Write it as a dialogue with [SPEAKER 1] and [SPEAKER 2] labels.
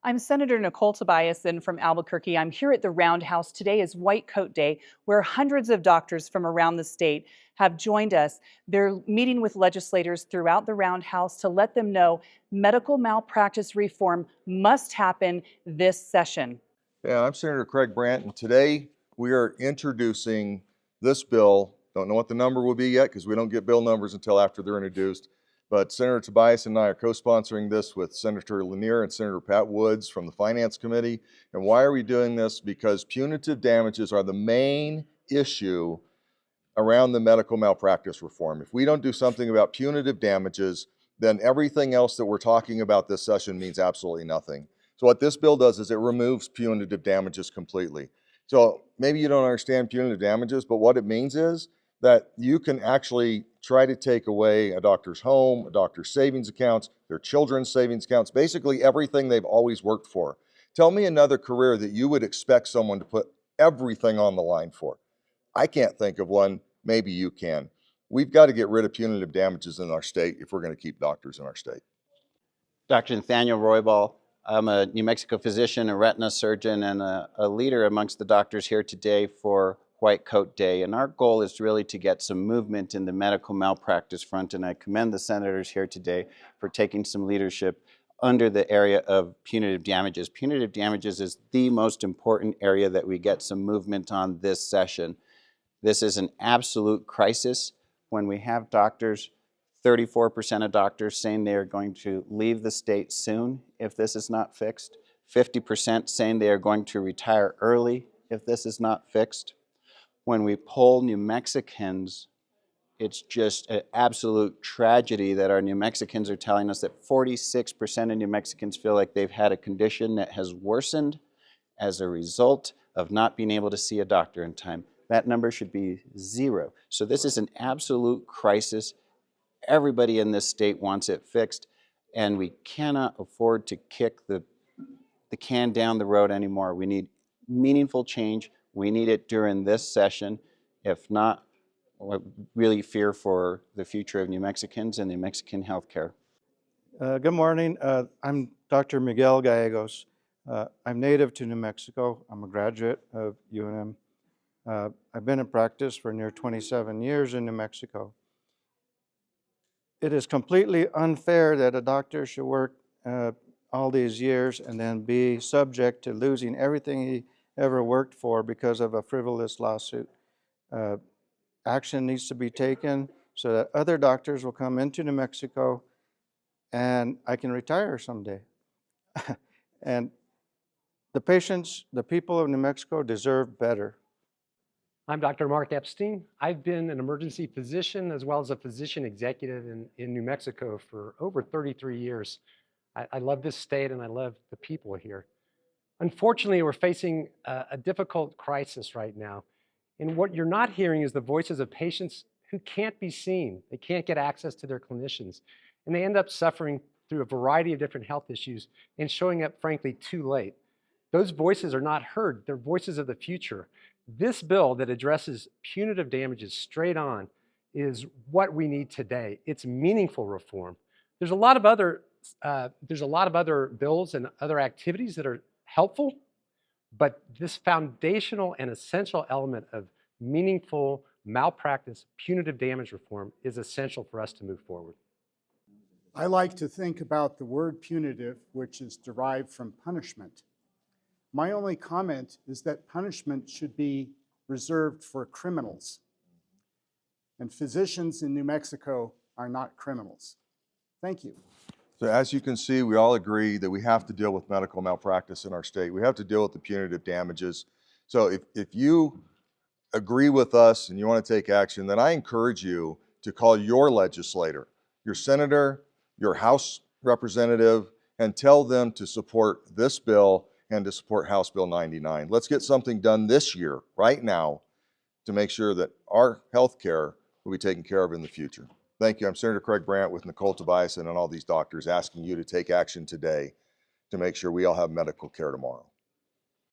[SPEAKER 1] I'm Senator Nicole Tobiasen from Albuquerque. I'm here at the Roundhouse. Today is White Coat Day, where hundreds of doctors from around the state have joined us. They're meeting with legislators throughout the Roundhouse to let them know medical malpractice reform must happen this session.
[SPEAKER 2] Yeah, I'm Senator Craig Brandt, and today we are introducing this bill. Don't know what the number will be yet because we don't get bill numbers until after they're introduced. But Senator Tobias and I are co-sponsoring this with Senator Lanier and Senator Pat Woods from the Finance Committee. And why are we doing this? Because punitive damages are the main issue around the medical malpractice reform. If we don't do something about punitive damages, then everything else that we're talking about this session means absolutely nothing. So what this bill does is it removes punitive damages completely. So maybe you don't understand punitive damages, but what it means is that you can actually try to take away a doctor's home, a doctor's savings accounts, their children's savings accounts, basically everything they've always worked for. Tell me another career that you would expect someone to put everything on the line for. I can't think of one. Maybe you can. We've got to get rid of punitive damages in our state if we're going to keep doctors in our state.
[SPEAKER 3] Dr. Nathaniel Roybal. I'm a New Mexico physician, a retina surgeon, and a leader amongst the doctors here today for White Coat Day. And our goal is really to get some movement in the medical malpractice front. And I commend the senators here today for taking some leadership under the area of punitive damages. Punitive damages is the most important area that we get some movement on this session. This is an absolute crisis when we have doctors, 34% of doctors saying they are going to leave the state soon if this is not fixed, 50% saying they are going to retire early if this is not fixed. When we poll New Mexicans, it's just an absolute tragedy that our New Mexicans are telling us that 46% of New Mexicans feel like they've had a condition that has worsened as a result of not being able to see a doctor in time. That number should be 0. So this is an absolute crisis. Everybody in this state wants it fixed, and we cannot afford to kick the can down the road anymore. We need meaningful change. We need it during this session. If not, I really fear for the future of New Mexicans and New Mexican healthcare.
[SPEAKER 4] Good morning. I'm Dr. Miguel Gallegos. I'm native to New Mexico. I'm a graduate of UNM. I've been in practice for near 27 years in New Mexico. It is completely unfair that a doctor should work all these years and then be subject to losing everything he ever worked for because of a frivolous lawsuit. Action needs to be taken so that other doctors will come into New Mexico and I can retire someday. And the patients, the people of New Mexico deserve better.
[SPEAKER 5] I'm Dr. Mark Epstein. I've been an emergency physician as well as a physician executive in New Mexico for over 33 years. I love this state and I love the people here. Unfortunately, we're facing a difficult crisis right now. And what you're not hearing is the voices of patients who can't be seen. They can't get access to their clinicians. And they end up suffering through a variety of different health issues and showing up, frankly, too late. Those voices are not heard. They're voices of the future. This bill that addresses punitive damages straight on is what we need today. It's meaningful reform. There's a lot of other bills and other activities that are helpful, but this foundational and essential element of meaningful malpractice, punitive damage reform is essential for us to move forward.
[SPEAKER 6] I like to think about the word punitive, which is derived from punishment. My only comment is that punishment should be reserved for criminals. And physicians in New Mexico are not criminals. Thank you.
[SPEAKER 2] So as you can see, we all agree that we have to deal with medical malpractice in our state. We have to deal with the punitive damages. So if you agree with us and you want to take action, then I encourage you to call your legislator, your senator, your House representative, and tell them to support this bill and to support House Bill 99. Let's get something done this year, right now, to make sure that our health care will be taken care of in the future. Thank you. I'm Senator Craig Brandt with Nicole Tobiasen and all these doctors asking you to take action today to make sure we all have medical care tomorrow.